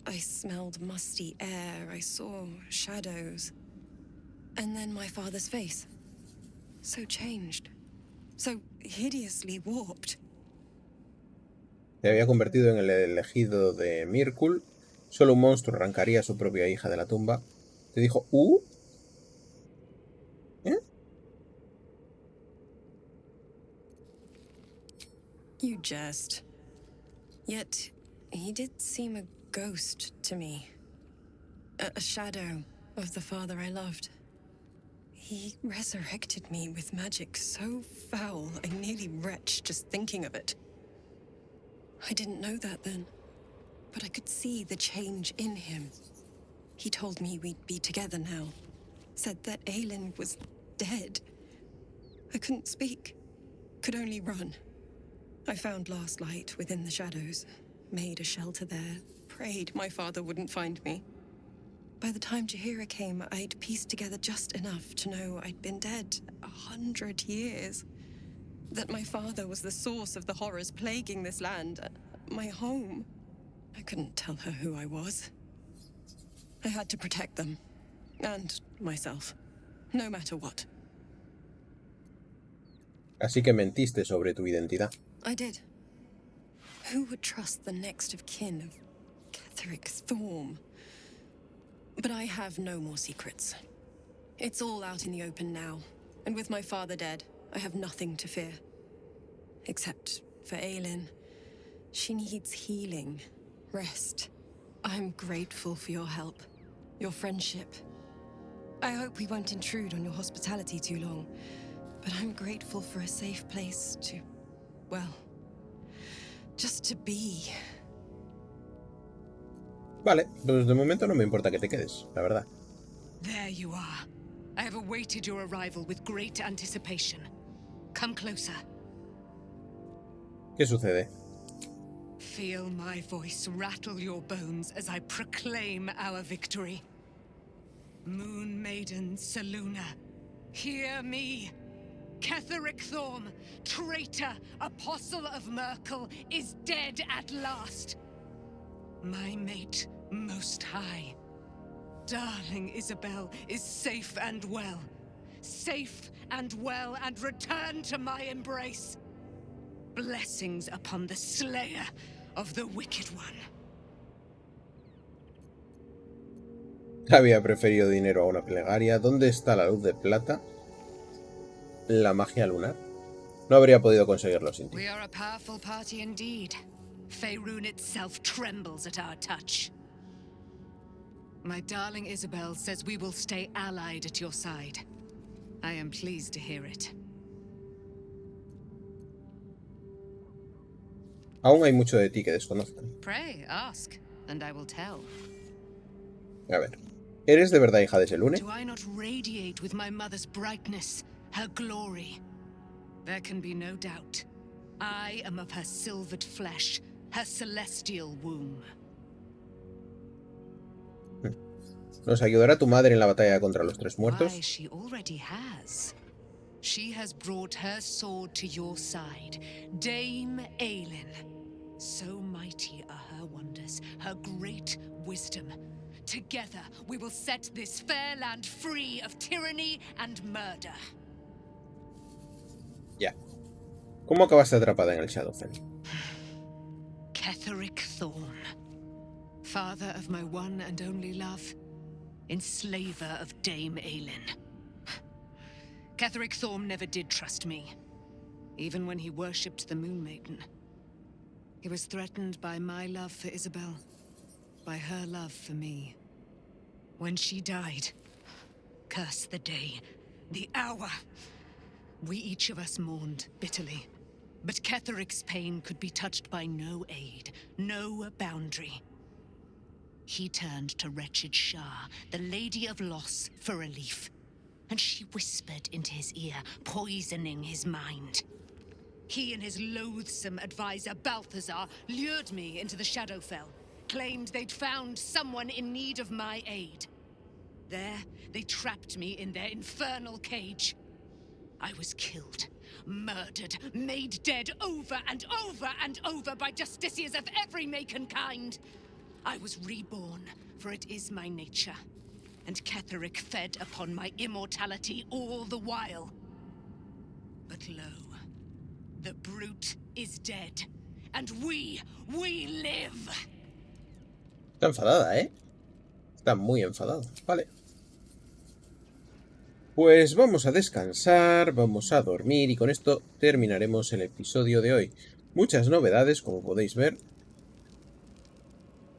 I smelled musty air, I saw shadows. And then my father's face. So changed. So hideously warped. Se había convertido en el elegido de Myrkul. Solo un monstruo arrancaría a su propia hija de la tumba. Te dijo, ¿Eh? You jest. Yet, he did seem a ghost to me. A shadow of the father I loved. He resurrected me with magic so foul, I nearly retch just thinking of it. I didn't know that then, but I could see the change in him. He told me we'd be together now, said that Aelin was dead. I couldn't speak, could only run. I found last light within the shadows, made a shelter there, prayed my father wouldn't find me. By the time Jaheira came, I'd pieced together just enough to know I'd been dead 100 years. That my father was the source of the horrors plaguing this land, my home. I couldn't tell her who I was. I had to protect them, and myself, no matter what. Así que mentiste sobre tu identidad. I did. Who would trust the next of kin of Ketheric Thorm? But I have no more secrets. It's all out in the open now, and with my father dead, I have nothing to fear. Except for Aelin. She needs healing, rest. I'm grateful for your help, your friendship. I hope we won't intrude on your hospitality too long, but I'm grateful for a safe place to, well, just to be. Vale, pues de momento no me importa que te quedes, la verdad. There you are. I have awaited your arrival with great anticipation. Come closer. ¿Qué sucede? Feel my voice rattle your bones as I proclaim our victory. Moon Maiden Selûne, hear me. Ketheric Thorm, traitor, apostle of Myrkul, is dead at last. My mate, Most High. Darling Isabel is safe and well. Safe and well, and returned to my embrace. Blessings upon the slayer of the wicked one. Había preferido dinero a una plegaria. ¿Dónde está la luz de plata? La magia lunar. No habría podido conseguirlo sin ti. We are a powerful party indeed. Faerun itself trembles at our touch. My darling Isabel says we will stay allied at your side. I am pleased to hear it. Aún hay mucho de ti que desconozcan. Pray, ask, and I will tell. A ver, ¿eres de verdad hija de Selûne? Do I not radiate with my mother's brightness, her glory? There can be no doubt. I am of her silvered flesh, her celestial womb. ¿Nos ayudará tu madre en la batalla contra los tres muertos? Why, she already has. She has brought her sword to your side, Dame Aelin. So mighty are her wonders, her great wisdom. Together we will set this fair land free of tyranny and murder. Ya. ¿Cómo acabaste atrapada en el Shadowfen? Ketheric Thorm, father of my one and only love, enslaver of Dame Aelin. Ketheric Thorm never did trust me, even when he worshipped the Moon Maiden. He was threatened by my love for Isabel, by her love for me. When she died, curse the day, the hour, we each of us mourned bitterly. But Ketheric's pain could be touched by no aid, no boundary. He turned to wretched Shah, the Lady of Loss, for relief. And she whispered into his ear, poisoning his mind. He and his loathsome advisor, Balthazar, lured me into the Shadowfell, claimed they'd found someone in need of my aid. There, they trapped me in their infernal cage. I was killed, murdered, made dead over and over and over by justiciars of every make and kind. I was reborn, for it is my nature. And Ketheric fed upon my immortality all the while. But lo, the brute is dead, and we live. Está enfadada, ¿eh? Está muy enfadada. Vale. Pues vamos a descansar, vamos a dormir y con esto terminaremos el episodio de hoy. Muchas novedades, como podéis ver.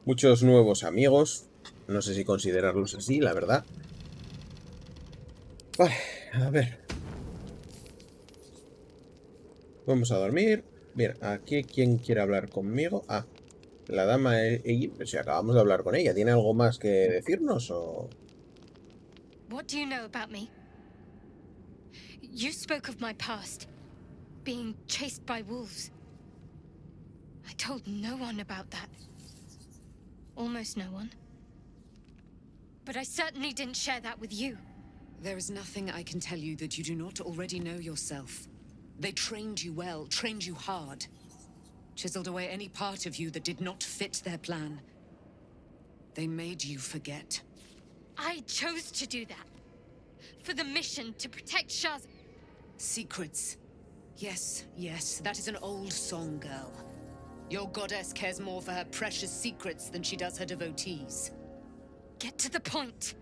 Muchos nuevos amigos. No sé si considerarlos así, la verdad. Vale, a ver. Vamos a dormir. Bien, aquí, ¿quién quiere hablar conmigo? Ah, la dama, si acabamos de hablar con ella. ¿Tiene algo más que decirnos o...? What do you know about me? You spoke of my past, being chased by wolves. I told no one about that. Almost no one. But I certainly didn't share that with you. There is nothing I can tell you that you do not already know yourself. They trained you well, trained you hard. Chiseled away any part of you that did not fit their plan. They made you forget. I chose to do that. For the mission to protect Shah's... Secrets. Yes, yes, that is an old song, girl. Your goddess cares more for her precious secrets than she does her devotees. Get to the point.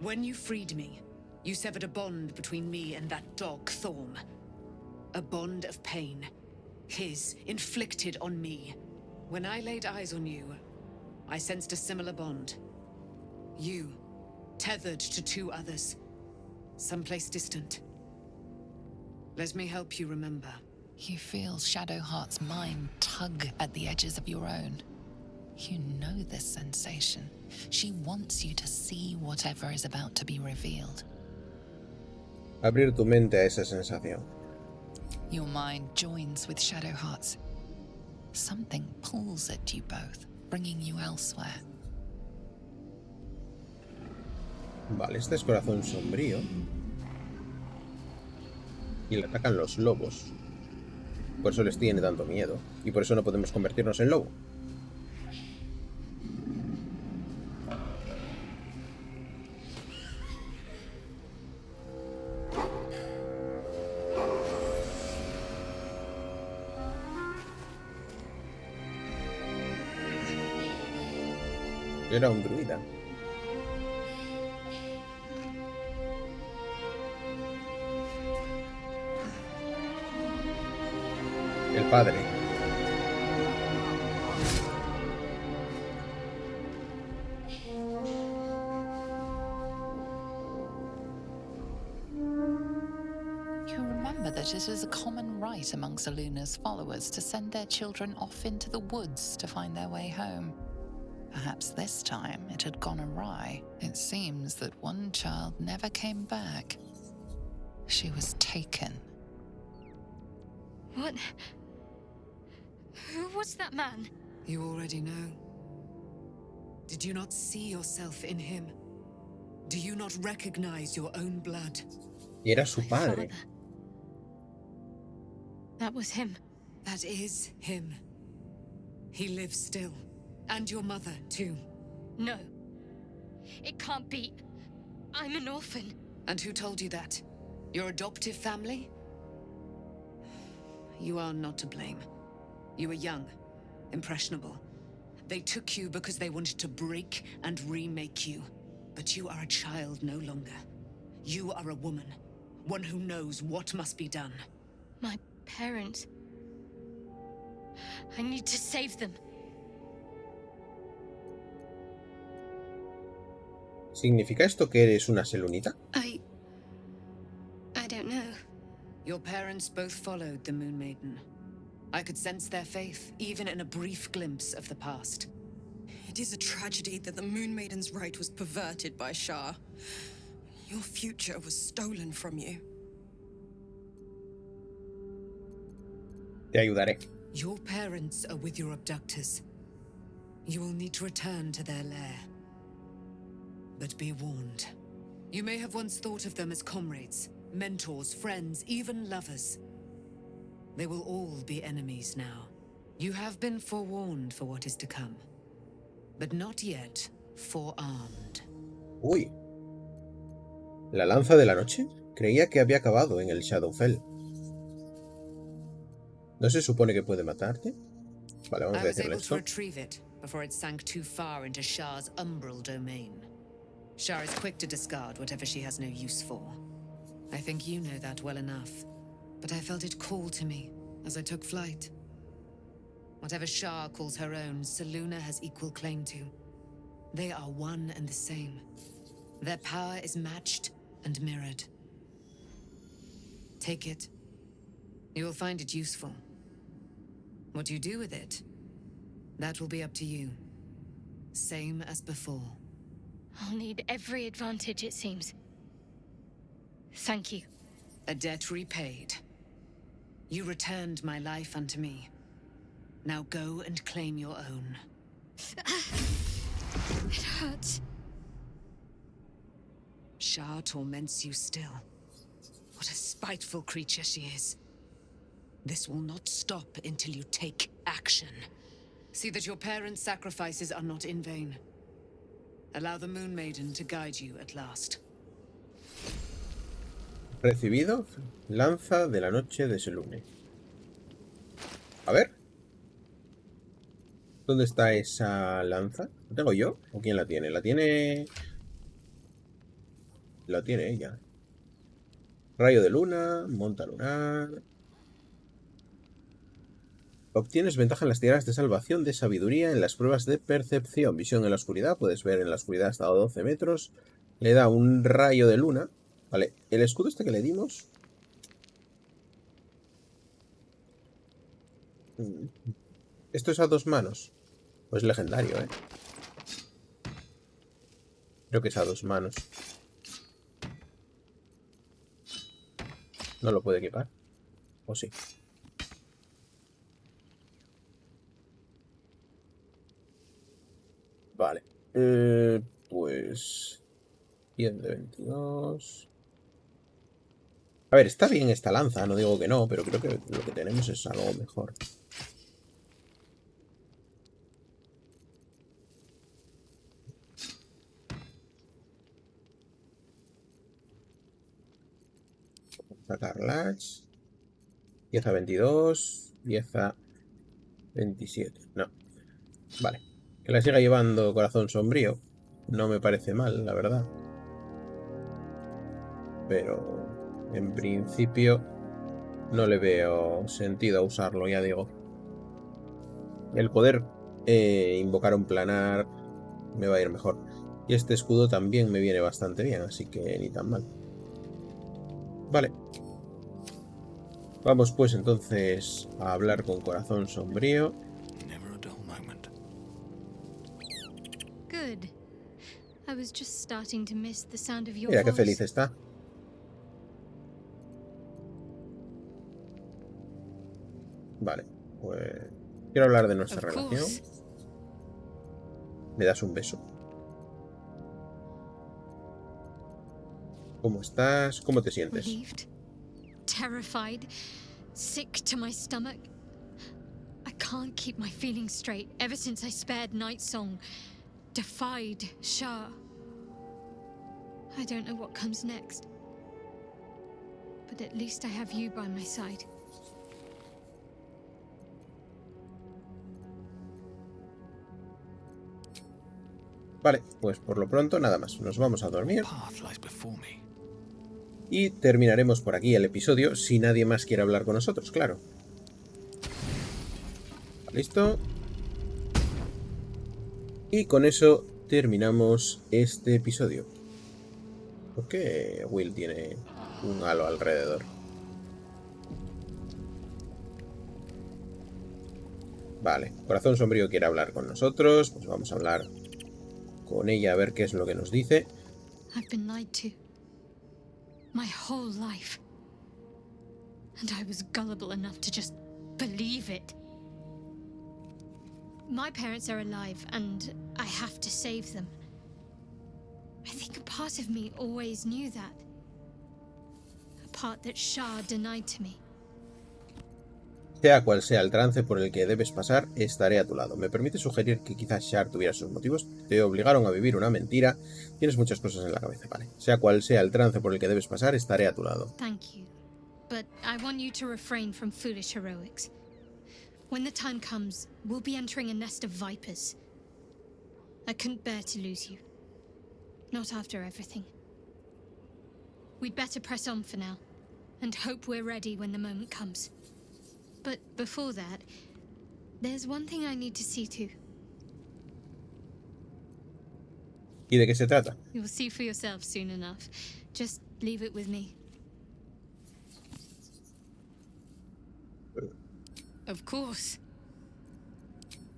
When you freed me, you severed a bond between me and that dog, Thorm. A bond of pain. His, inflicted on me. When I laid eyes on you, I sensed a similar bond. You, tethered to two others. Someplace distant. Let me help you remember. You feel Shadowheart's mind tug at the edges of your own. You know this sensation. She wants you to see whatever is about to be revealed. Abrir tu mente a esa sensación. Your mind joins with Shadowheart's. Something pulls at you both, bringing you elsewhere. Vale, este es corazón sombrío. Y le atacan los lobos. Por eso les tiene tanto miedo. Y por eso no podemos convertirnos en lobo. Era un druida. El padre. You remember that it is a common rite amongst Aluna's followers to send their children off into the woods to find their way home. Perhaps this time it had gone awry. It seems that one child never came back. She was taken. What? Who was that man? You already know. Did you not see yourself in him? Do you not recognize your own blood? Y era su My padre. father. That was him. That is him. He lives still. And your mother, too. No. It can't be. I'm an orphan. And who told you that? Your adoptive family? You are not to blame. You were young, impressionable. They took you because they wanted to break and remake you. But you are a child no longer. You are a woman. One who knows what must be done. My parents. I need to save them. ¿Significa esto que eres una selunita? I don't know. Your parents both followed the Moon Maiden. I could sense their faith, even in a brief glimpse of the past. It is a tragedy that the Moon Maiden's right was perverted by Shah. Your future was stolen from you. Te ayudaré. Your parents are with your abductors. You will need to return to their lair. But be warned. You may have once thought of them as comrades, mentors, friends, even lovers. They will all be enemies now. You have been forewarned for what is to come, but not yet forearmed. Uy. ¿La lanza de la noche? Creía que había acabado en el Shadowfell. ¿No se supone que puede matarte? Vale, vamos a I was decirle able to esto. retrieve it before it sank too far into Shah's umbral domain. Shah is quick to discard whatever she has no use for. I think you know that well enough, but I felt it call to me as I took flight. Whatever Shah calls her own, Selûne has equal claim to. They are one and the same. Their power is matched and mirrored. Take it. You will find it useful. What you do with it, that will be up to you. Same as before. I'll need every advantage, it seems. Thank you. A debt repaid. You returned my life unto me. Now go and claim your own. It hurts. Shar torments you still. What a spiteful creature she is. This will not stop until you take action. See that your parents' sacrifices are not in vain. Allow the Moon Maiden to guide you at last. Recibido lanza de la noche de ese lunes. A ver. ¿Dónde está esa lanza? ¿La tengo yo? ¿O quién la tiene? La tiene ella. Rayo de luna, monta lunar. Obtienes ventaja en las tiradas de salvación de sabiduría en las pruebas de percepción. Visión en la oscuridad. Puedes ver en la oscuridad hasta 12 metros. Le da un rayo de luna. Vale, el escudo este que le dimos. Esto es a 2 manos. Pues legendario, ¿eh? Creo que es a 2 manos. No lo puede equipar. ¿O sí? Vale. Pues... 10 de 22... A ver, está bien esta lanza, no digo que no, pero creo que lo que tenemos es algo mejor. Sacar latch. 10 a 22. 10 a 27. No. Vale. Que la siga llevando corazón sombrío. No me parece mal, la verdad. Pero... en principio no le veo sentido a usarlo, ya digo. El poder invocar un planar me va a ir mejor. Y este escudo también me viene bastante bien, así que ni tan mal. Vale. Vamos pues entonces a hablar con corazón sombrío. Good. I was just starting to miss the sound of your Mira qué voice. feliz está. Vale, pues quiero hablar de nuestra relación. Me das un beso. ¿Cómo estás? ¿Cómo te sientes? Relieved, terrified, sick to my stomach. I can't keep my feelings straight ever since I spared Nightsong, defied Shah. I don't know what comes next, but at least I have you by my side. Vale, pues por lo pronto nada más. Nos vamos a dormir. Y terminaremos por aquí el episodio si nadie más quiere hablar con nosotros, claro. ¿Listo? Y con eso terminamos este episodio. ¿Por qué Will tiene un halo alrededor? Vale, Corazón Sombrío quiere hablar con nosotros. Pues vamos a hablar con ella a ver qué es lo que nos dice. I've been lied to. My whole life. And I was gullible enough to just believe it. My parents are alive, and I have to save them. I think a part of me always knew that. A part that Shah denied to me. Sea cual sea el trance por el que debes pasar, estaré a tu lado. ¿Me permite sugerir que quizás Shar tuviera sus motivos? Te obligaron a vivir una mentira. Tienes muchas cosas en la cabeza, vale. Sea cual sea el trance por el que debes pasar, estaré a tu lado. Thank you. But I want you to refrain from foolish heroics. When the time comes, we'll be entering a nest of vipers. I couldn't bear to lose you. Not after everything. We'd better press on for now, and hope we're ready when the moment comes. But before that, there's one thing I need to see to. ¿Y de qué se trata? You'll see for yourself soon enough. Just leave it with me. Of course.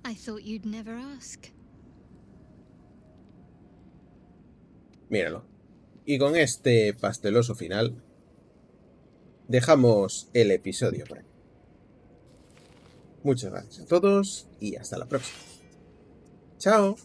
I thought you'd never ask. Míralo. Y con este pasteloso final dejamos el episodio por aquí. Muchas gracias a todos y hasta la próxima. ¡Chao!